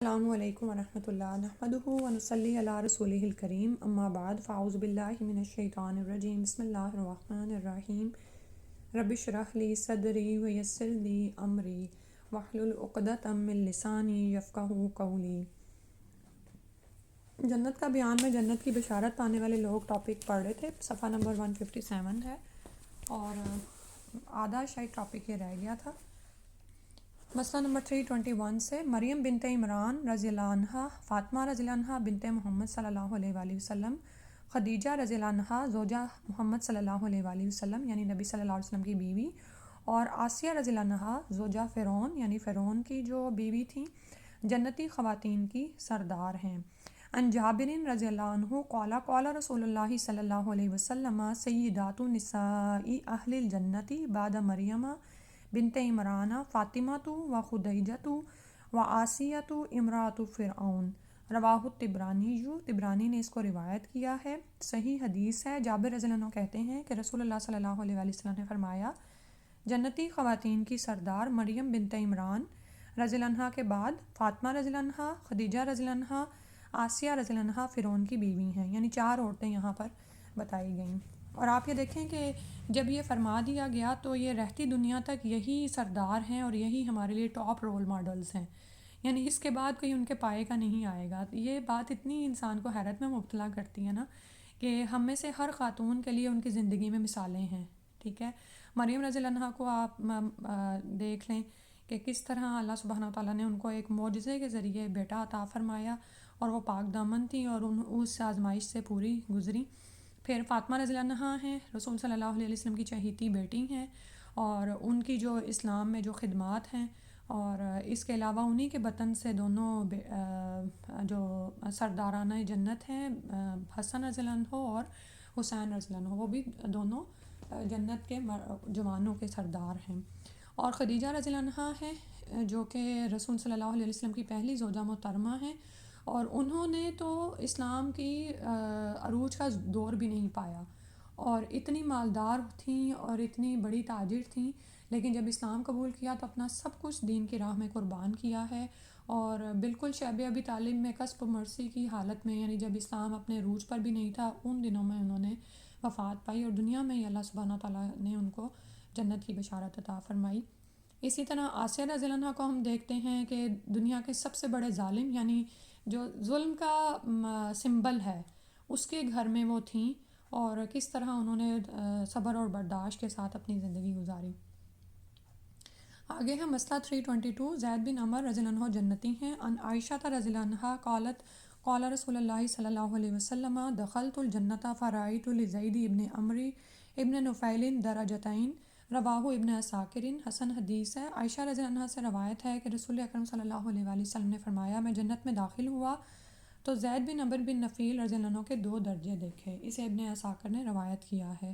السلام علیکم ورحمۃ اللہ نحمدہ ونصلی علی رسولہ الکریم اما بعد فاعوذ باللہ من الشیطان الرجیم بسم اللہ الرحمن الرحیم رب اشرح لی صدری ویسر لی امری واحلل عقدۃ من لسانی یفقہوا قولی۔ جنت کا بیان میں جنت کی بشارت پانے والے لوگ ٹاپک پڑھ رہے تھے، صفحہ نمبر 157 ہے اور آدھا شاید ٹاپک یہ رہ گیا تھا۔ مسئلہ نمبر 321 سے مریم بنت عمران رضی اللہ عنہ، فاطمہ رضی اللہ عنہ بنت محمد صلی اللہ علیہ وآلہ وسلم، خدیجہ رضی اللہ عنہ زوجہ محمد صلی اللہ علیہ وآلہ وسلم یعنی نبی صلی اللہ علیہ وسلم کی بیوی، اور آسیہ رضی اللہ عنہ زوجہ فرعون یعنی فرعون کی جو بیوی تھیں، جنتی خواتین کی سردار ہیں۔ ان جابر رضی اللہ عنہ قال قال رسول اللہ صلی اللہ علیہ وسلم سیدات نساء اہل الجنت بعد مریم بنت عمران فاطمہ و خدیجہ و آسیہ امراۃ فرعون، رواہ طبرانی نے اس کو روایت کیا ہے، صحیح حدیث ہے۔ جابر رضی اللہ عنہ کہتے ہیں کہ رسول اللہ صلی اللہ علیہ وآلہ وسلم نے فرمایا، جنتی خواتین کی سردار مریم بنت عمران رضی اللہ عنہ کے بعد فاطمہ رضی اللہ عنہ، خدیجہ رضی اللہ عنہ، آسیہ رضی اللہ عنہ فرعون کی بیوی ہیں، یعنی 4 عورتیں یہاں پر بتائی گئیں۔ اور آپ یہ دیکھیں کہ جب یہ فرما دیا گیا تو یہ رہتی دنیا تک یہی سردار ہیں اور یہی ہمارے لیے ٹاپ رول ماڈلز ہیں، یعنی اس کے بعد کوئی ان کے پائے کا نہیں آئے گا۔ یہ بات اتنی انسان کو حیرت میں مبتلا کرتی ہے نا کہ ہم میں سے ہر خاتون کے لیے ان کی زندگی میں مثالیں ہیں، ٹھیک ہے۔ مریم رضی اللہ عنہ کو آپ دیکھ لیں کہ کس طرح اللہ سبحانہ وتعالیٰ نے ان کو ایک معجزے کے ذریعے بیٹا عطا فرمایا اور وہ پاک دامن تھیں اور اس آزمائش سے پوری گزری۔ پھر فاطمہ رضی اللہ عنہ ہیں، رسول صلی اللہ علیہ وسلم کی چہیتی بیٹی ہیں، اور ان کی جو اسلام میں جو خدمات ہیں، اور اس کے علاوہ انہی کے بطن سے دونوں جو سردارانہ جنت ہیں، حسن رضی اللہ عنہ اور حسین رضی اللہ عنہ، وہ بھی دونوں جنت کے جوانوں کے سردار ہیں۔ اور خدیجہ رضی اللہ عنہ ہیں جو کہ رسول صلی اللہ علیہ وسلم کی پہلی زوجہ محترمہ ہیں، اور انہوں نے تو اسلام کی عروج کا دور بھی نہیں پایا، اور اتنی مالدار تھیں اور اتنی بڑی تاجر تھیں، لیکن جب اسلام قبول کیا تو اپنا سب کچھ دین کی راہ میں قربان کیا ہے، اور بالکل شیب ابی طالب میں کسب و مرثی کی حالت میں، یعنی جب اسلام اپنے عروج پر بھی نہیں تھا، ان دنوں میں انہوں نے وفات پائی اور دنیا میں ہی اللہ سبحانہ تعالیٰ نے ان کو جنت کی بشارت عطا فرمائی۔ اسی طرح آسیہ رضی اللہ عنہ کو ہم دیکھتے ہیں کہ دنیا کے سب سے بڑے ظالم، یعنی جو ظلم کا سمبل ہے، اس کے گھر میں وہ تھیں، اور کس طرح انہوں نے صبر اور برداشت کے ساتھ اپنی زندگی گزاری۔ آگے ہم مسئلہ 322، زید بن عمر رضی اللہ عنہ جنتی ہیں۔ ان عائشہ رضی اللہ عنہ قالت قال رسول اللہ صلی اللہ علیہ وسلم دخلت الجنت فرأیت لزید ابن عمر ابن نفیل درجتین، رواہ ابن عساکر، حسن حدیث ہے۔ عائشہ رضی اللہ عنہ سے روایت ہے کہ رسول اکرم صلی اللہ علیہ وآلہ وسلم نے فرمایا، میں جنت میں داخل ہوا تو زید بن عمر بن نفیل رضی اللہ عنہ کے 2 درجے دیکھے۔ اسے ابن عساکر نے روایت کیا ہے،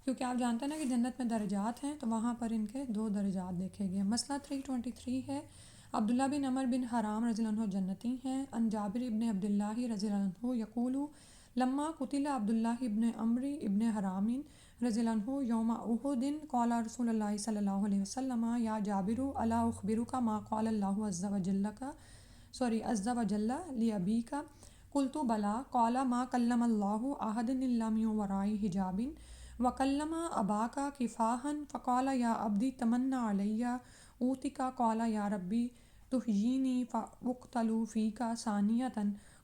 کیونکہ آپ جانتے ہیں نا کہ جنت میں درجات ہیں، تو وہاں پر ان کے 2 درجات دیکھے گئے۔ مسئلہ 323 ہے، عبداللہ بن عمر بن حرام رضی اللہ عنہ جنتی ہیں۔ ان جابر ابن عبداللہ رضی اللہ عنہ یقول لما قتل عبداللہ ابن عمر ابن حرام رضی اللہ عنہ یوم احد قال رسول اللہ صلی اللہ علیہ وسلم یا جابر الا اخبرک ما قال اللہ عز وجل لابیک قلت بلا قال ما کلم اللہ احد الا من وراء حجاب وکلم اباک کفاحا فقال یا عبدی تمنى علی اوتک قال یا ربی تحیینی فاقتل فیک ثانیۃ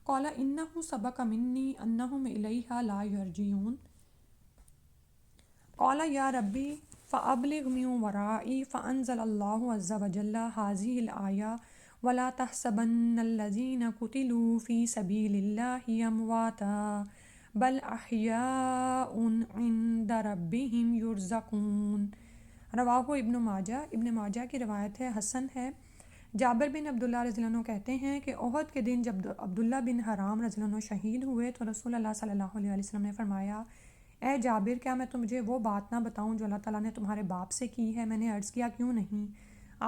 قال انہ سبق منی انہم الیہا لا یرجعون قال یا ربی فابلغ من ورائی فانزل اللہ عز وجل هذه الآیہ ولا تحسبن الذین قتلوا فی سبیل اللہ امواتا بل احیاء عند ربهم یرزقون، رواہ ابن ماجہ کی روایت ہے، حسن ہے۔ جابر بن عبداللہ رضی اللہ عنہ کہتے ہیں کہ احد کے دن جب عبداللہ بن حرام رضی اللہ عنہ شہید ہوئے تو رسول اللہ صلی اللہ علیہ وسلم نے فرمایا، اے جابر کیا میں تمہیں وہ بات نہ بتاؤں جو اللہ تعالیٰ نے تمہارے باپ سے کی ہے؟ میں نے عرض کیا کیوں نہیں؟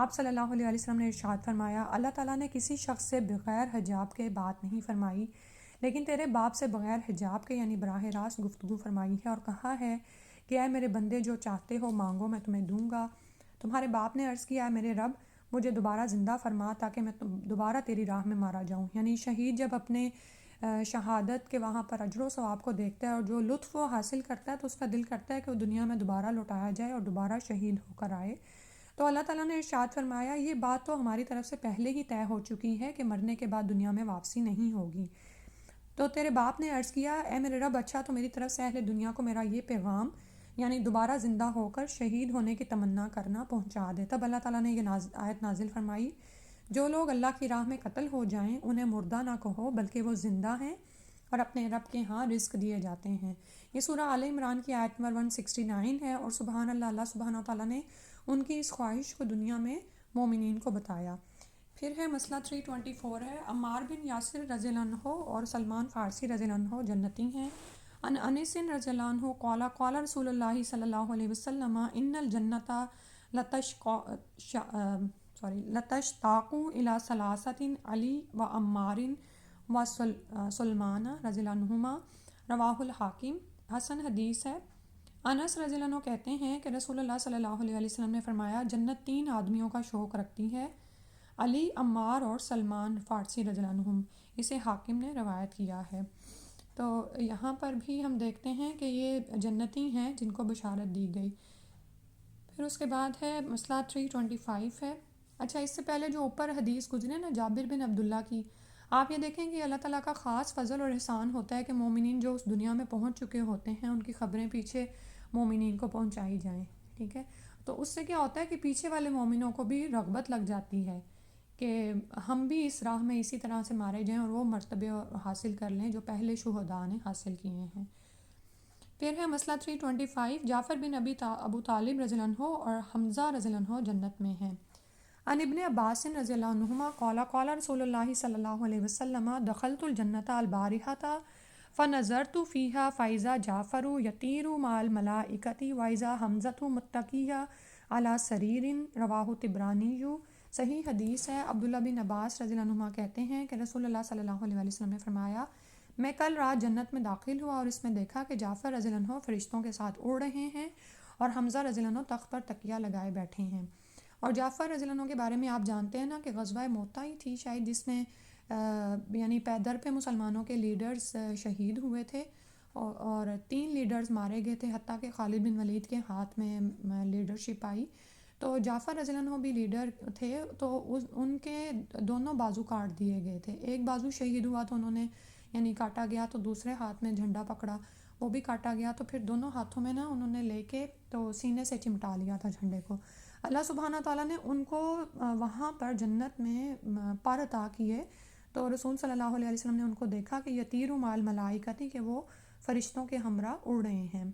آپ صلی اللہ علیہ وسلم نے ارشاد فرمایا، اللہ تعالیٰ نے کسی شخص سے بغیر حجاب کے بات نہیں فرمائی، لیکن تیرے باپ سے بغیر حجاب کے یعنی براہ راست گفتگو فرمائی ہے، اور کہا ہے کہ اے میرے بندے جو چاہتے ہو مانگو میں تمہیں دوں گا۔ تمہارے باپ نے عرض کیا، اے میرے رب مجھے دوبارہ زندہ فرما تاکہ میں دوبارہ تیری راہ میں مارا جاؤں. یعنی شہید جب اپنے شہادت کے وہاں پر اجر و ثواب کو دیکھتا ہے اور جو لطف وہ حاصل کرتا ہے تو اس کا دل کرتا ہے کہ وہ دنیا میں دوبارہ لوٹایا جائے اور دوبارہ شہید ہو کر آئے. تو اللہ تعالیٰ نے ارشاد فرمایا یہ بات تو ہماری طرف سے پہلے ہی طے ہو چکی ہے کہ مرنے کے بعد دنیا میں واپسی نہیں ہوگی. تو تیرے باپ نے عرض کیا اے میرے رب اچھا تو میری طرف سے اہل دنیا کو میرا یہ پیغام یعنی دوبارہ زندہ ہو کر شہید ہونے کی تمنا کرنا پہنچا دے. تب اللہ تعالیٰ نے یہ آیت نازل فرمائی جو لوگ اللہ کی راہ میں قتل ہو جائیں انہیں مردہ نہ کہو بلکہ وہ زندہ ہیں اور اپنے رب کے ہاں رزق دیے جاتے ہیں. یہ سورہ آل عمران کی آیت نمبر 169 ہے. اور سبحان اللہ، اللہ سبحانہ و تعالیٰ نے ان کی اس خواہش کو دنیا میں مومنین کو بتایا. پھر ہے مسئلہ 324 ہے عمار بن یاسر رضی اللہ عنہ اور سلمان فارسی رضی اللہ عنہ جنتی ہیں. ان انس رضی اللہ عنہ قال قال رسول اللہ صلی اللہ علیہ وسلم ان الجنت لتشتاق الى ثلاثۃ علی و عمار و سلمان رضی اللہ عنہما رواہ الحاکم. حسن حدیث ہے. انس رضی اللہ عنہ کہتے ہیں کہ رسول اللہ صلی اللہ علیہ وسلم نے فرمایا جنت 3 آدمیوں کا شوق رکھتی ہے، علی، عمار اور سلمان فارسی رضی اللہ عنہم. اسے حاکم نے روایت کیا ہے. تو یہاں پر بھی ہم دیکھتے ہیں کہ یہ جنتی ہیں جن کو بشارت دی گئی. پھر اس کے بعد ہے مسئلہ 325 ہے. اچھا اس سے پہلے جو اوپر حدیث گزرے نا جابر بن عبداللہ کی، آپ یہ دیکھیں کہ اللہ تعالیٰ کا خاص فضل اور احسان ہوتا ہے کہ مومنین جو اس دنیا میں پہنچ چکے ہوتے ہیں ان کی خبریں پیچھے مومنین کو پہنچائی جائیں. ٹھیک ہے، تو اس سے کیا ہوتا ہے کہ پیچھے والے مومنوں کو بھی رغبت لگ جاتی ہے کہ ہم بھی اس راہ میں اسی طرح سے مارے جائیں اور وہ مرتبے حاصل کر لیں جو پہلے شہداء نے حاصل کیے ہیں. پھر ہے مسئلہ 325 جعفر بن ابو طالب رضی اللہ عنہ اور حمزہ رضی اللہ عنہ جنت میں ہیں. عن ابن عباس رضی اللہ عنہما قال قال رسول اللہ صلی اللہ علیہ وسلم دخلت الجنت البارحۃ فنظرت فیہا فاذا جعفر یطیر مع الملائکۃ واذا حمزۃ متکی علی سریر رواہ طبرانی. صحیح حدیث ہے. عبداللہ بن عباس رضی اللہ عنہما کہتے ہیں کہ رسول اللہ صلی اللہ علیہ وسلم نے فرمایا میں کل رات جنت میں داخل ہوا اور اس میں دیکھا کہ جعفر رضی اللہ عنہ فرشتوں کے ساتھ اڑ رہے ہیں اور حمزہ رضی اللہ عنہ تخت پر تکیہ لگائے بیٹھے ہیں. اور جعفر رضی اللہ عنہ کے بارے میں آپ جانتے ہیں نا کہ غزوہ موتا ہی تھی شاید جس میں یعنی پیدر پہ مسلمانوں کے لیڈرز شہید ہوئے تھے اور 3 لیڈرز مارے گئے تھے حتیٰ کہ خالد بن ولید کے ہاتھ میں لیڈرشپ آئی. تو جعفر رضی اللہ عنہ بھی لیڈر تھے تو ان کے دونوں بازو کاٹ دیے گئے تھے. ایک بازو شہید ہوا تو انہوں نے یعنی کاٹا گیا تو دوسرے ہاتھ میں جھنڈا پکڑا وہ بھی کاٹا گیا تو پھر دونوں ہاتھوں میں نا انہوں نے لے کے تو سینے سے چمٹا لیا تھا جھنڈے کو. اللہ سبحانہ تعالیٰ نے ان کو وہاں پر جنت میں پر عطا کیے. تو رسول صلی اللہ علیہ وسلم نے ان کو دیکھا کہ یطیر مع الملائکۃ کہ وہ فرشتوں کے ہمراہ اڑ رہے ہیں.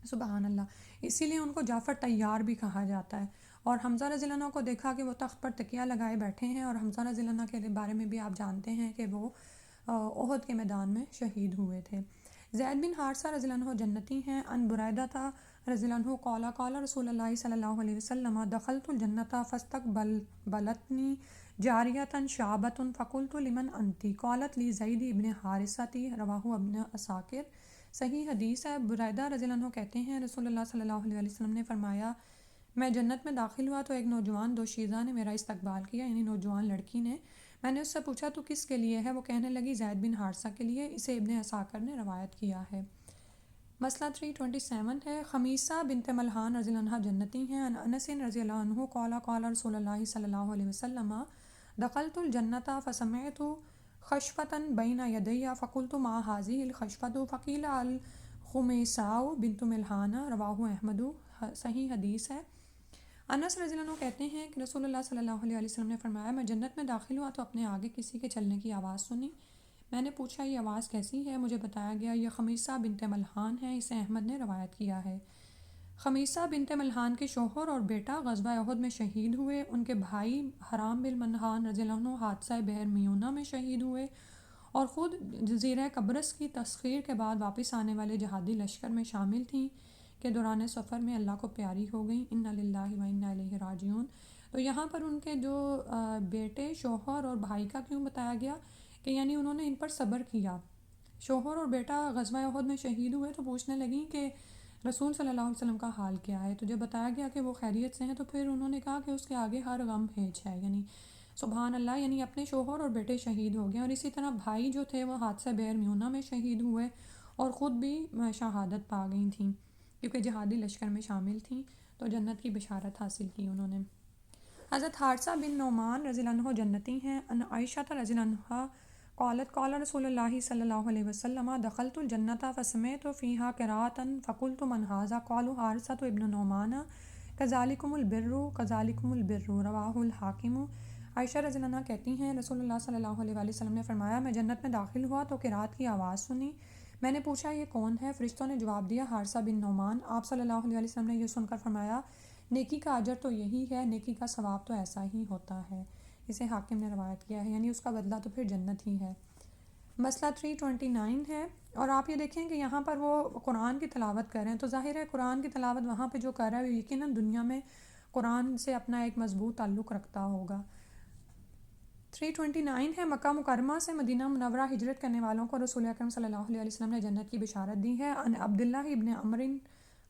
سبحان اللہ. اسی لیے ان کو جعفر طیار بھی کہا جاتا ہے. اور حمزہ رضی اللہ عنہ کو دیکھا کہ وہ تخت پر تکیہ لگائے بیٹھے ہیں اور حمزہ رضی اللہ عنہ کے بارے میں بھی آپ جانتے ہیں کہ وہ احد کے میدان میں شہید ہوئے تھے. زید بن حارثہ رضی اللہ عنہ جنتی ہیں. ان بریدہ رضی اللہ عنہ قال قال رسول اللہ صلی اللہ علیہ وسلم دخلت الجنت فاستقبلتنی جاریۃ شابۃ فقلت لمن انتی قالت لی زید ابن حارثہ رواہ ابن عساکر. صحیح حدیث ہے. بریدہ رضی اللہ عنہ کہتے ہیں رسول اللہ صلی اللہ علیہ وسلم نے فرمایا میں جنت میں داخل ہوا تو ایک نوجوان دوشیزہ نے میرا استقبال کیا یعنی نوجوان لڑکی نے. میں نے اس سے پوچھا تو کس کے لیے ہے؟ وہ کہنے لگی زید بن حارثہ کے لیے. اسے ابن عساکر نے روایت کیا ہے. مسئلہ 327 ہے. خمیسہ بنت ملحان رضی اللہ عنہ جنتی ہیں. انس رضی اللہ عنہ قال قال رسول اللہ صلی اللہ علیہ وسلم دخلت الجنت فسمعت خشفة بین یدی فقلت ما هذه الخشفة فقیل الخمیساء بنت ملحان رواہ احمد. صحیح حدیث ہے. انس رضی اللہ عنہ کہتے ہیں کہ رسول اللہ صلی اللہ علیہ وسلم نے فرمایا میں جنت میں داخل ہوا تو اپنے آگے کسی کے چلنے کی آواز سنی. میں نے پوچھا یہ آواز کیسی ہے؟ مجھے بتایا گیا یہ خمیسہ بنت ملحان ہے. اسے احمد نے روایت کیا ہے. خمیسہ بنت ملحان کے شوہر اور بیٹا غزوہ احد میں شہید ہوئے. ان کے بھائی حرام بن ملحان رضی اللہ عنہ حادثہ بحر میونہ میں شہید ہوئے اور خود جزیرہ قبرص کی تسخیر کے بعد واپس آنے والے جہادی لشکر میں شامل تھیں کہ دوران سفر میں اللہ کو پیاری ہو گئیں. انا للہ و انا الیہ راجعون. تو یہاں پر ان کے جو بیٹے شوہر اور بھائی کا کیوں بتایا گیا کہ یعنی انہوں نے ان پر صبر کیا. شوہر اور بیٹا غزوہ احد میں شہید ہوئے تو پوچھنے لگیں کہ رسول صلی اللہ علیہ وسلم کا حال کیا ہے؟ تو جب بتایا گیا کہ وہ خیریت سے ہیں تو پھر انہوں نے کہا کہ اس کے آگے ہر غم ہیج ہے، یعنی سبحان اللہ، یعنی اپنے شوہر اور بیٹے شہید ہو گئے، اور اسی طرح بھائی جو تھے وہ حادثہ بئر میونہ میں شہید ہوئے اور خود بھی شہادت پا گئی تھیں کیونکہ جہادی لشکر میں شامل تھیں، تو جنت کی بشارت حاصل کی انہوں نے۔ حضرت حارثہ بن نعمان رضی اللہ عنہ جنتی ہیں۔ ان عائشہ رضی اللہ عنہ قالت قال رسول اللہ صلی اللہ علیہ وسلم دخلت الجنت فسمعت فیہا قراءۃ فقلت من ھذا قالوا حارثہ ابن نعمان کذالکم البر کذالکم البر رواہ الحاکم۔ عائشہ رضی اللہ عنہ کہتی ہیں رسول اللہ صلی اللہ علیہ وآلہ وسلم نے فرمایا میں جنت میں داخل ہوا تو قرات کی آواز سنی، میں نے پوچھا یہ کون ہے؟ فرشتوں نے جواب دیا حارثہ بن نعمان۔ آپ صلی اللہ علیہ وآلہ وسلم نے یہ سن کر فرمایا نیکی کا اجر تو یہی ہے، نیکی کا ثواب تو ایسا ہی ہوتا ہے۔ اسے حاکم نے روایت کیا ہے، یعنی اس کا بدلہ تو پھر جنت ہی ہے۔ مسئلہ 329 ہے، اور آپ یہ دیکھیں کہ یہاں پر وہ قرآن کی تلاوت کر رہے ہیں، تو ظاہر ہے قرآن کی تلاوت وہاں پہ جو کر رہا ہے وہ یقیناً دنیا میں قرآن سے اپنا ایک مضبوط تعلق رکھتا ہوگا۔ 329 ہے، مکہ مکرمہ سے مدینہ منورہ ہجرت کرنے والوں کو رسول اکرم صلی اللہ علیہ وسلم نے جنت کی بشارت دی ہے۔ ان عبداللہ ابن عمر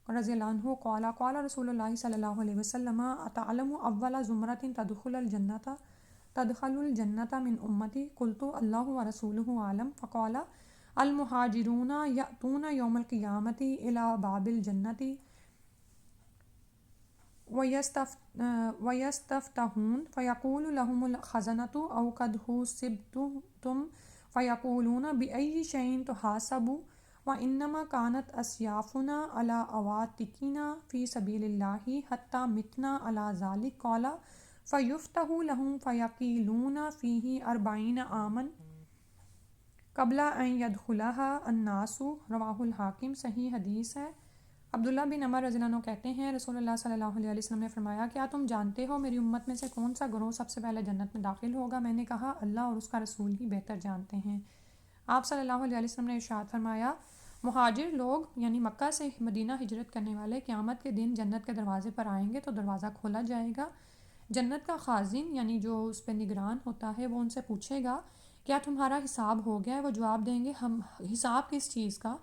رضی اللہ عنہ قال قال رسول اللہ صلی اللہ علیہ وسلم اتعلم اول زمرۃ تدخل الجنۃ من امتی قلت اللہ ورسولہ عالم فقال المہاجرون یأتون یوم القیامۃ الی باب الجنۃ وَيَسْتَفْتَحُونَ فَيَقُولُ لَهُمُ الْخَزَنَةُ أَوْ قَدْ حُوسِبْتُمْ فَيَقُولُونَ بِأَيِّ شَيْءٍ تُحَاسَبُونَ وَإِنَّمَا كَانَتْ أَسْيَافُنَا عَلَىٰ عَوَاتِقِنَا فِي سَبِيلِ اللَّهِ حَتَّىٰ مِتْنَا عَلَىٰ ذَلِكَ قَالَ فَيُفْتَحُ لَهُمْ فَيَقِيلُونَ فِيهِ 40 عَامًا قبل ان يدخلها الناس۔ رواہ الحاکم۔ صحیح حدیث ہے۔ عبداللہ بن عمر رضی اللہ عنہ کہتے ہیں رسول اللہ صلی اللہ علیہ وسلم نے فرمایا کیا تم جانتے ہو میری امت میں سے کون سا گروہ سب سے پہلے جنت میں داخل ہوگا؟ میں نے کہا اللہ اور اس کا رسول ہی بہتر جانتے ہیں۔ آپ صلی اللہ علیہ وسلم نے ارشاد فرمایا مہاجر لوگ یعنی مکہ سے مدینہ ہجرت کرنے والے قیامت کے دن جنت کے دروازے پر آئیں گے تو دروازہ کھولا جائے گا، جنت کا خازن یعنی جو اس پہ نگران ہوتا ہے وہ ان سے پوچھے گا کیا تمہارا حساب ہو گیا ہے؟ وہ جواب دیں گے ہم حساب کس چیز کا؟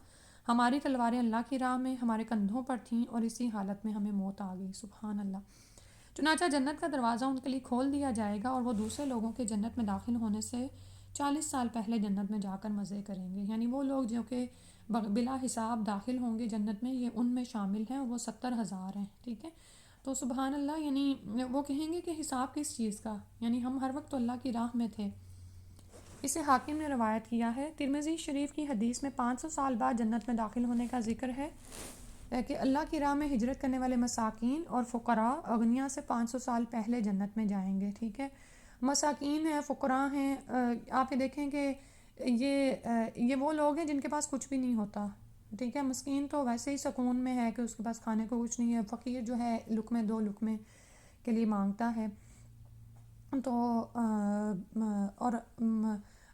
ہماری تلواریں اللہ کی راہ میں ہمارے کندھوں پر تھیں اور اسی حالت میں ہمیں موت آ گئی۔ سبحان اللہ۔ چنانچہ جنت کا دروازہ ان کے لیے کھول دیا جائے گا اور وہ دوسرے لوگوں کے جنت میں داخل ہونے سے 40 سال پہلے جنت میں جا کر مزے کریں گے، یعنی وہ لوگ جو کہ بلا حساب داخل ہوں گے جنت میں یہ ان میں شامل ہیں اور وہ 70,000 ہیں، ٹھیک ہے۔ تو سبحان اللہ، یعنی وہ کہیں گے کہ حساب کس چیز کا، یعنی ہم ہر وقت تو اللہ کی راہ میں تھے۔ اسے حاکم نے روایت کیا ہے۔ ترمذی شریف کی حدیث میں 500 سال بعد جنت میں داخل ہونے کا ذکر ہے کہ اللہ کی راہ میں ہجرت کرنے والے مساکین اور فقراء اغنیاء سے 500 سال پہلے جنت میں جائیں گے، ٹھیک ہے۔ مساکین ہیں، فقراء ہیں، آپ یہ دیکھیں کہ یہ وہ لوگ ہیں جن کے پاس کچھ بھی نہیں ہوتا، ٹھیک ہے۔ مسکین تو ویسے ہی سکون میں ہے کہ اس کے پاس کھانے کو کچھ نہیں ہے، فقیر جو ہے لقمے دو لقمے کے لیے مانگتا ہے، تو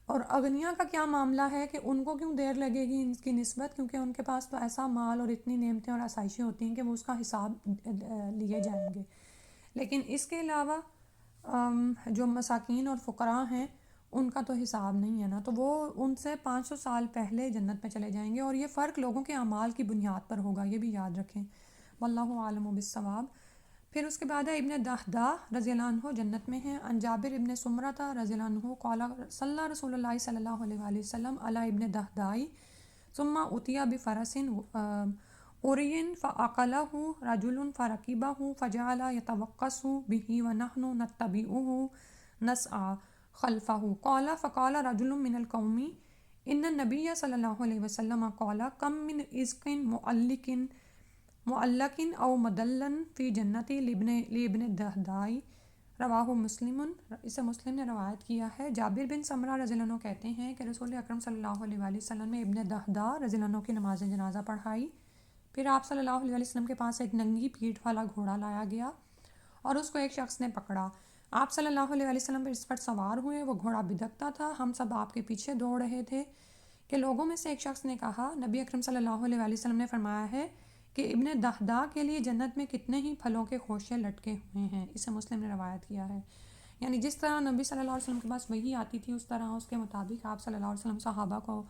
اور اغنیاء کا کیا معاملہ ہے کہ ان کو کیوں دیر لگے گی ان کی نسبت، کیونکہ ان کے پاس تو ایسا مال اور اتنی نعمتیں اور آسائشیں ہوتی ہیں کہ وہ اس کا حساب لیے جائیں گے۔ لیکن اس کے علاوہ جو مساکین اور فقراء ہیں ان کا تو حساب نہیں ہے نا، تو وہ ان سے 500 سال پہلے جنت میں چلے جائیں گے، اور یہ فرق لوگوں کے اعمال کی بنیاد پر ہوگا، یہ بھی یاد رکھیں۔ واللہ عالم بالصواب۔ پھر اس کے بعد ہے ابن دہدہ رضی اللہ عنہ جنت میں ہیں۔ ان جابر ابن سمرہ رضی اللہ عنہ قال صلی رسول اللہ صلی اللہ علیہ وآلہ وسلم علی ابن دہدہ ثم اتي بفرس اوری فاقلہ رجل فرکبہ فجعل یتوقص به ونحن نتبعه نسعى خلفه قال فقال رجل من القوم ان النبي صلی اللہ علیہ وسلم قال کم من عزق معلق او مدلن فی جنتی لابن دہدائی۔ رواہ مسلم۔ اسے مسلم نے روایت کیا ہے۔ جابر بن سمرہ رضی اللہ عنہ کہتے ہیں کہ رسول اکرم صلی اللہ علیہ وآلہ وسلم نے ابن دہدہ رضی اللہ عنہ کی نماز جنازہ پڑھائی، پھر آپ صلی اللہ علیہ وسلم کے پاس ایک ننگی پیٹھ والا گھوڑا لایا گیا اور اس کو ایک شخص نے پکڑا، آپ صلی اللہ علیہ وسلم اس پر سوار ہوئے، وہ گھوڑا بدکتا تھا، ہم سب آپ کے پیچھے دوڑ رہے تھے کہ لوگوں میں سے ایک شخص نے کہا نبی اکرم صلی اللہ علیہ وسلم نے فرمایا ہے کہ ابن دہدہ کے لیے جنت میں کتنے ہی پھلوں کے خوشے لٹکے ہوئے ہیں۔ اسے مسلم نے روایت کیا ہے۔ یعنی جس طرح نبی صلی اللہ علیہ وسلم کے پاس وحی آتی تھی اس طرح اس کے مطابق آپ صلی اللہ علیہ وسلم صحابہ کو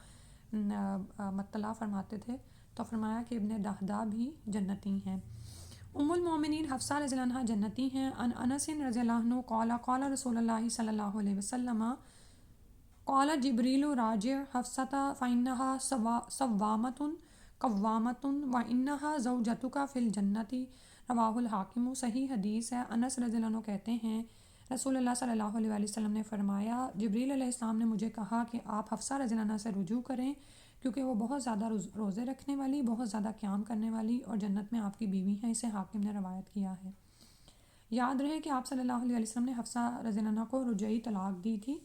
مطلع فرماتے تھے۔ تو فرمایا کہ ابن دہدہ بھی جنتی ہیں۔ ام المومنین حفصہ رضی اللہ عنہ جنتی ہیں۔ انس رضی اللہ عنہ قال قال رسول اللہ صلی اللہ علیہ وسلم قال جبریل راجع حفصۃ فإنها صوامۃ قوامۃ وإنها زوجتک فی الجنۃ، رواہ الحاکم۔ صحیح حدیث ہے۔ انس رضی اللہ عنہ کہتے ہیں رسول اللہ صلی اللہ علیہ وآلہ وسلم نے فرمایا جبریل علیہ السلام نے مجھے کہا کہ آپ حفصہ رضی اللہ عنہ سے رجوع کریں، کیونکہ وہ بہت زیادہ روزے رکھنے والی، بہت زیادہ قیام کرنے والی اور جنت میں آپ کی بیوی ہیں۔ اسے حاکم نے روایت کیا ہے۔ یاد رہے کہ آپ صلی اللہ علیہ وسلم نے حفصہ رضی اللہ عنہ کو رجعی طلاق دی تھی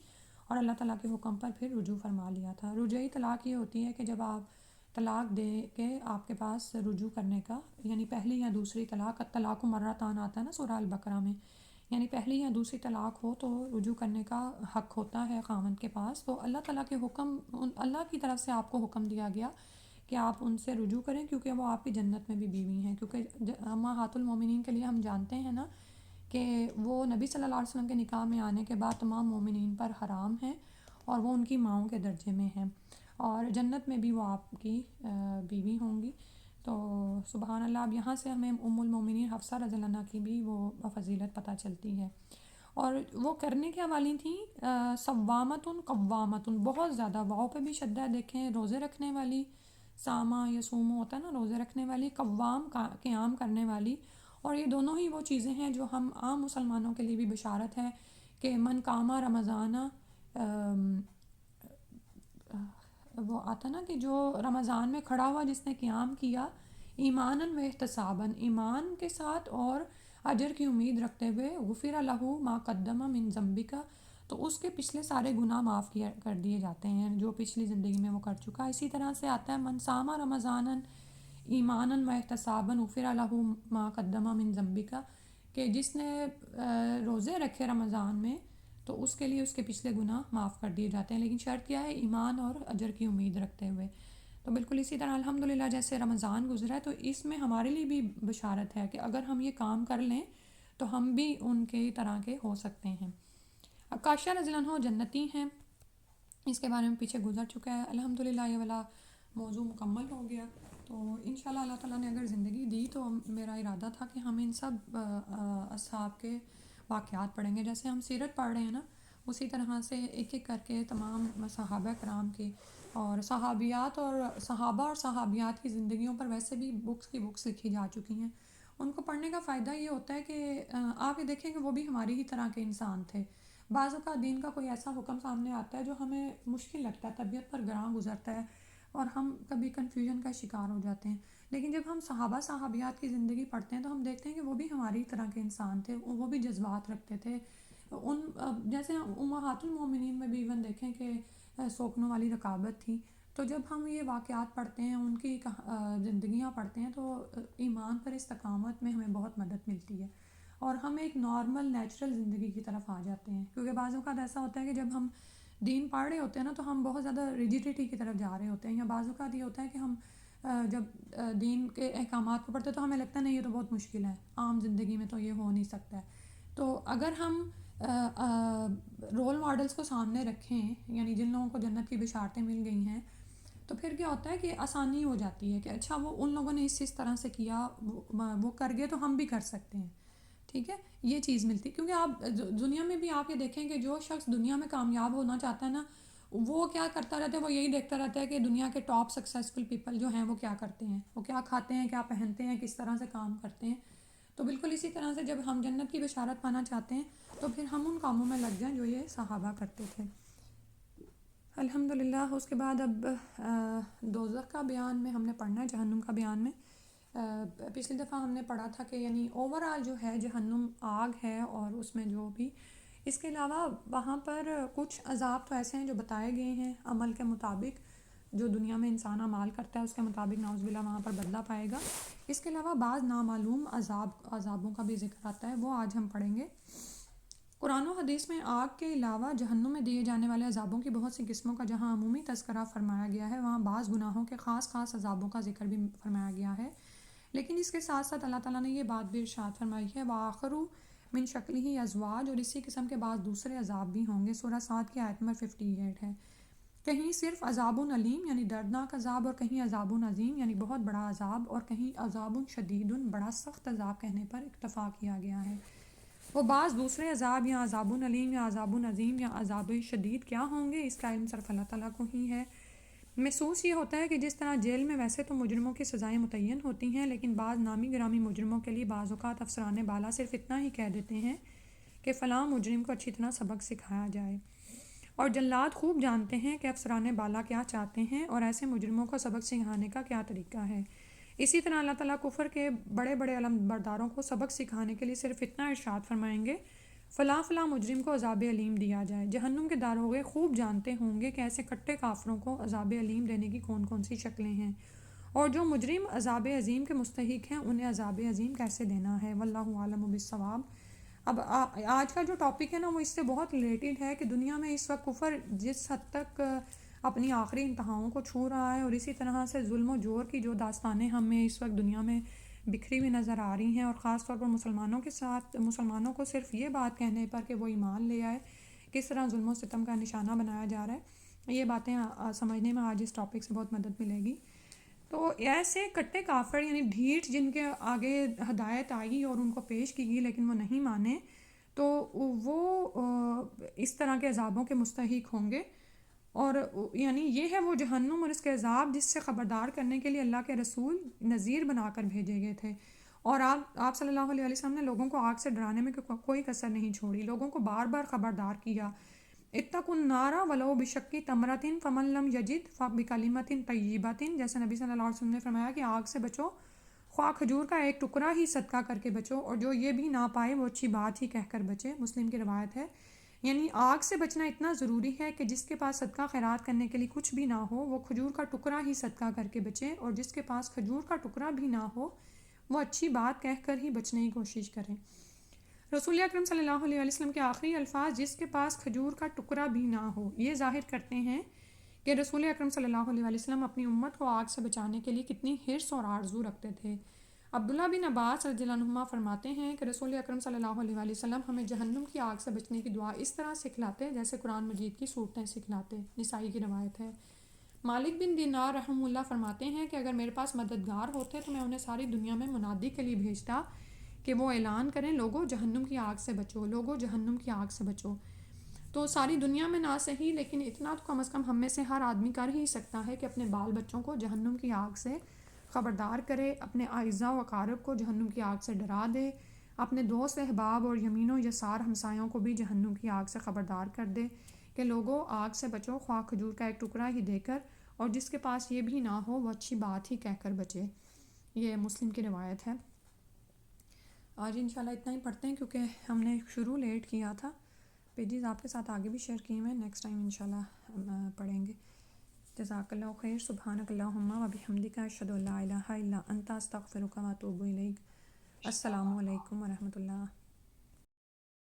اور اللہ تعالیٰ کے حکم پر پھر رجوع فرما لیا تھا۔ رجعی طلاق یہ ہوتی ہے کہ جب آپ طلاق دے کے آپ کے پاس رجوع کرنے کا، یعنی پہلی یا دوسری طلاق، الطلاق مرتان آتا ہے نا سورہ البقرہ میں، یعنی پہلی یا دوسری طلاق ہو تو رجوع کرنے کا حق ہوتا ہے خاوند کے پاس۔ تو اللہ تعالیٰ کے حکم، اللہ کی طرف سے آپ کو حکم دیا گیا کہ آپ ان سے رجوع کریں، کیونکہ وہ آپ کی جنت میں بھی بیوی ہیں۔ کیونکہ امہات المومنین کے لیے ہم جانتے ہیں نا کہ وہ نبی صلی اللہ علیہ وسلم کے نکاح میں آنے کے بعد تمام مومنین پر حرام ہیں اور وہ ان کی ماؤں کے درجے میں ہیں، اور جنت میں بھی وہ آپ کی بیوی ہوں گی۔ تو سبحان اللہ، اب یہاں سے ہمیں ام المومنین حفصہ رضی اللہ عنہ کی بھی وہ فضیلت پتہ چلتی ہے۔ اور وہ کرنے کیا والی تھیں؟ صوامۃ قوامۃ، بہت زیادہ، واؤ پہ بھی شدہ دیکھیں، روزے رکھنے والی، سامہ یا سومو ہوتا ہے نا روزے رکھنے والی، قوام قیام کرنے والی۔ اور یہ دونوں ہی وہ چیزیں ہیں جو ہم عام مسلمانوں کے لیے بھی بشارت ہے کہ من قامہ رمضان، وہ آتا نا کہ جو رمضان میں کھڑا ہوا جس نے قیام کیا ایماناً و احتساباً، ایمان کے ساتھ اور اجر کی امید رکھتے ہوئے، غفر لہ ما قدم من ذنبک، تو اس کے پچھلے سارے گناہ معاف کر دیے جاتے ہیں جو پچھلی زندگی میں وہ کر چکا۔ اسی طرح سے آتا ہے من صام رمضان ایماناً و احتساباً غفر لہ ما قدم من ذنبک، کہ جس نے روزے رکھے رمضان میں تو اس کے لیے اس کے پچھلے گناہ معاف کر دیے جاتے ہیں، لیکن شرط کیا ہے؟ ایمان اور اجر کی امید رکھتے ہوئے۔ تو بالکل اسی طرح الحمدللہ جیسے رمضان گزرا ہے تو اس میں ہمارے لیے بھی بشارت ہے کہ اگر ہم یہ کام کر لیں تو ہم بھی ان کے طرح کے ہو سکتے ہیں۔ عکاشہ رضی اللہ عنہ جنتی ہیں، اس کے بارے میں پیچھے گزر چکا ہے۔ الحمدللہ یہ والا موضوع مکمل ہو گیا۔ تو انشاءاللہ اللہ تعالیٰ نے اگر زندگی دی تو میرا ارادہ تھا کہ ہم ان سب اصحاب کے واقعات پڑھیں گے، جیسے ہم سیرت پڑھ رہے ہیں نا، اسی طرح سے ایک ایک کر کے تمام صحابہ کرام کی اور صحابیات اور صحابہ اور صحابیات کی زندگیوں پر ویسے بھی بکس لکھی جا چکی ہیں۔ ان کو پڑھنے کا فائدہ یہ ہوتا ہے کہ آپ یہ دیکھیں کہ وہ بھی ہماری ہی طرح کے انسان تھے۔ بعض اوقات دین کا کوئی ایسا حکم سامنے آتا ہے جو ہمیں مشکل لگتا ہے، طبیعت پر گراں گزرتا ہے اور ہم کبھی کنفیوژن کا شکار ہو جاتے ہیں، لیکن جب ہم صحابہ صحابیات کی زندگی پڑھتے ہیں تو ہم دیکھتے ہیں کہ وہ بھی ہماری طرح کے انسان تھے، وہ بھی جذبات رکھتے تھے۔ ان جیسے امہات المومنین میں بھی ایون دیکھیں کہ سوکنوں والی رقابت تھی۔ تو جب ہم یہ واقعات پڑھتے ہیں، ان کی زندگیاں پڑھتے ہیں، تو ایمان پر استقامت میں ہمیں بہت مدد ملتی ہے اور ہم ایک نارمل نیچرل زندگی کی طرف آ جاتے ہیں۔ کیونکہ بعض اوقات ایسا ہوتا ہے کہ جب ہم دین پڑھ رہے ہوتے ہیں نا تو ہم بہت زیادہ ریجیڈیٹی کی طرف جا رہے ہوتے ہیں، یا بعض اوقات یہ ہوتا ہے کہ ہم جب دین کے احکامات کو پڑھتے ہیں تو ہمیں لگتا ہے نہیں یہ تو بہت مشکل ہے، عام زندگی میں تو یہ ہو نہیں سکتا ہے۔ تو اگر ہم رول ماڈلز کو سامنے رکھیں، یعنی جن لوگوں کو جنت کی بشارتیں مل گئی ہیں، تو پھر کیا ہوتا ہے کہ آسانی ہو جاتی ہے کہ اچھا وہ ان لوگوں نے اس طرح سے کیا، وہ کر گئے تو ہم بھی کر سکتے ہیں۔ ٹھیک ہے، یہ چیز ملتی، کیونکہ آپ دنیا میں بھی آپ یہ دیکھیں کہ جو شخص دنیا میں کامیاب ہونا چاہتا ہے نا، وہ کیا کرتا رہتا ہے؟ وہ یہی دیکھتا رہتا ہے کہ دنیا کے ٹاپ سکسیسفل پیپل جو ہیں وہ کیا کرتے ہیں، وہ کیا کھاتے ہیں، کیا پہنتے ہیں، کس طرح سے کام کرتے ہیں۔ تو بالکل اسی طرح سے جب ہم جنت کی بشارت پانا چاہتے ہیں تو پھر ہم ان کاموں میں لگ جائیں جو یہ صحابہ کرتے تھے۔ الحمدللہ اس کے بعد اب دوزخ کا بیان میں ہم نے پڑھنا ہے، جہنم کا بیان میں پچھلی دفعہ ہم نے پڑھا تھا کہ یعنی اوورآل جو ہے جہنم آگ ہے، اور اس میں جو بھی اس کے علاوہ وہاں پر کچھ عذاب تو ایسے ہیں جو بتائے گئے ہیں عمل کے مطابق، جو دنیا میں انسان اعمال کرتا ہے اس کے مطابق نعوذ باللہ وہاں پر بدلہ پائے گا۔ اس کے علاوہ بعض نامعلوم عذابوں کا بھی ذکر آتا ہے، وہ آج ہم پڑھیں گے۔ قرآن و حدیث میں آگ کے علاوہ جہنم میں دیے جانے والے عذابوں کی بہت سی قسموں کا جہاں عمومی تذکرہ فرمایا گیا ہے، وہاں بعض گناہوں کے خاص عذابوں کا ذکر بھی فرمایا گیا ہے۔ لیکن اس کے ساتھ ساتھ اللہ تعالیٰ نے یہ بات بھی ارشاد فرمائی ہے وَآخَرُ مِن شَكْلِهِ أَزْوَاجٌ، اور اسی قسم کے بعض دوسرے عذاب بھی ہوں گے۔ سورہ صاد کی آیت نمبر 58 ہے۔ کہیں صرف عذاب علیم یعنی دردناک عذاب، اور کہیں عذاب عظیم یعنی بہت بڑا عذاب، اور کہیں عذاب شدید بڑا سخت عذاب کہنے پر اکتفا کیا گیا ہے۔ وہ بعض دوسرے عذاب یا عذاب علیم یا عذاب عظیم یا عذاب شدید کیا ہوں گے، اس کا علم صرف اللہ تعالیٰ کو ہی ہے۔ محسوس یہ ہوتا ہے کہ جس طرح جیل میں ویسے تو مجرموں کی سزائیں متعین ہوتی ہیں، لیکن بعض نامی گرامی مجرموں کے لیے بعض اوقات افسران بالا صرف اتنا ہی کہہ دیتے ہیں کہ فلاں مجرم کو اچھی طرح سبق سکھایا جائے، اور جلاد خوب جانتے ہیں کہ افسران بالا کیا چاہتے ہیں اور ایسے مجرموں کو سبق سکھانے کا کیا طریقہ ہے۔ اسی طرح اللہ تعالیٰ کفر کے بڑے بڑے علم برداروں کو سبق سکھانے کے لیے صرف اتنا ارشاد فرمائیں گے فلاں فلاں مجرم کو عذاب علیم دیا جائے۔ جہنم کے داروغے خوب جانتے ہوں گے کہ ایسے کٹے کافروں کو عذاب علیم دینے کی کون کون سی شکلیں ہیں، اور جو مجرم عذاب عظیم کے مستحق ہیں انہیں عذاب عظیم کیسے دینا ہے۔ واللہ عالم بالصواب۔ اب آج کا جو ٹاپک ہے نا وہ اس سے بہت ریلیٹڈ ہے کہ دنیا میں اس وقت کفر جس حد تک اپنی آخری انتہاؤں کو چھو رہا ہے، اور اسی طرح سے ظلم و جور کی جو داستانیں ہمیں اس وقت دنیا میں بکھری ہوئی نظر آ رہی ہیں، اور خاص طور پر مسلمانوں کے ساتھ مسلمانوں کو صرف یہ بات کہنے پر کہ وہ ایمان لے آئے کس طرح ظلم و ستم کا نشانہ بنایا جا رہا ہے، یہ باتیں سمجھنے میں آج اس ٹاپک سے بہت مدد ملے گی۔ تو ایسے کٹے کافر یعنی ڈھیٹ جن کے آگے ہدایت آئی اور ان کو پیش کی گئی لیکن وہ نہیں مانے، تو وہ اس طرح کے عذابوں کے مستحق ہوں گے، اور یعنی یہ ہے وہ جہنم اور اس کے عذاب جس سے خبردار کرنے کے لیے اللہ کے رسول نذیر بنا کر بھیجے گئے تھے، اور آپ صلی اللہ علیہ وسلم نے لوگوں کو آگ سے ڈرانے میں کوئی کسر نہیں چھوڑی، لوگوں کو بار بار خبردار کیا اتقوا النار ولو بشق تمرۃ فمن لم یجد فبکلمۃ طیبۃ، جیسے نبی صلی اللہ علیہ وسلم نے فرمایا کہ آگ سے بچو خواہ کھجور کا ایک ٹکڑا ہی صدقہ کر کے بچو، اور جو یہ بھی نہ پائے وہ اچھی بات ہی کہہ کر بچے۔ مسلم کی روایت ہے۔ یعنی آگ سے بچنا اتنا ضروری ہے کہ جس کے پاس صدقہ خیرات کرنے کے لیے کچھ بھی نہ ہو وہ کھجور کا ٹکڑا ہی صدقہ کر کے بچے، اور جس کے پاس کھجور کا ٹکڑا بھی نہ ہو وہ اچھی بات کہہ کر ہی بچنے کی کوشش کریں۔ رسول اکرم صلی اللہ علیہ وسلم کے آخری الفاظ جس کے پاس کھجور کا ٹکڑا بھی نہ ہو یہ ظاہر کرتے ہیں کہ رسول اکرم صلی اللہ علیہ وسلم اپنی امت کو آگ سے بچانے کے لیے کتنی حرص اور آرزو رکھتے تھے۔ عبداللہ بن عباس رضی اللہ عنہما فرماتے ہیں کہ رسول اکرم صلی اللہ علیہ وسلم ہمیں جہنم کی آگ سے بچنے کی دعا اس طرح سکھلاتے جیسے قرآن مجید کی صورتیں سکھلاتے۔ نسائی کی روایت ہے۔ مالک بن دینار رحمہ اللہ فرماتے ہیں کہ اگر میرے پاس مددگار ہوتے تو میں انہیں ساری دنیا میں منادی کے لیے بھیجتا کہ وہ اعلان کریں لوگوں جہنم کی آگ سے بچو، لوگوں جہنم کی آگ سے بچو۔ تو ساری دنیا میں نہ صحیح لیکن اتنا تو کم از کم ہم میں سے ہر آدمی کر ہی سکتا ہے کہ اپنے بال بچوں کو جہنم کی آگ سے خبردار کرے، اپنے اعزاء و اقارب کو جہنم کی آگ سے ڈرا دے، اپنے دوست احباب اور یمین و یسار ہمسایوں کو بھی جہنم کی آگ سے خبردار کر دے کہ لوگوں آگ سے بچو خواہ کھجور کا ایک ٹکڑا ہی دے کر، اور جس کے پاس یہ بھی نہ ہو وہ اچھی بات ہی کہہ کر بچے۔ یہ مسلم کی روایت ہے۔ آج انشاءاللہ اتنا ہی پڑھتے ہیں کیونکہ ہم نے شروع لیٹ کیا تھا۔ پیجز آپ کے ساتھ آگے بھی شیئر کیے ہوئے ہیں، نیکسٹ ٹائم انشاءاللہ پڑھیں گے۔ جزاک اللہ خیر۔ سبحانک اللہم و بحمدک اشہد ان لا الہ الا انت استغفرک و اتوب الیک۔ السلام علیکم ورحمۃ اللہ۔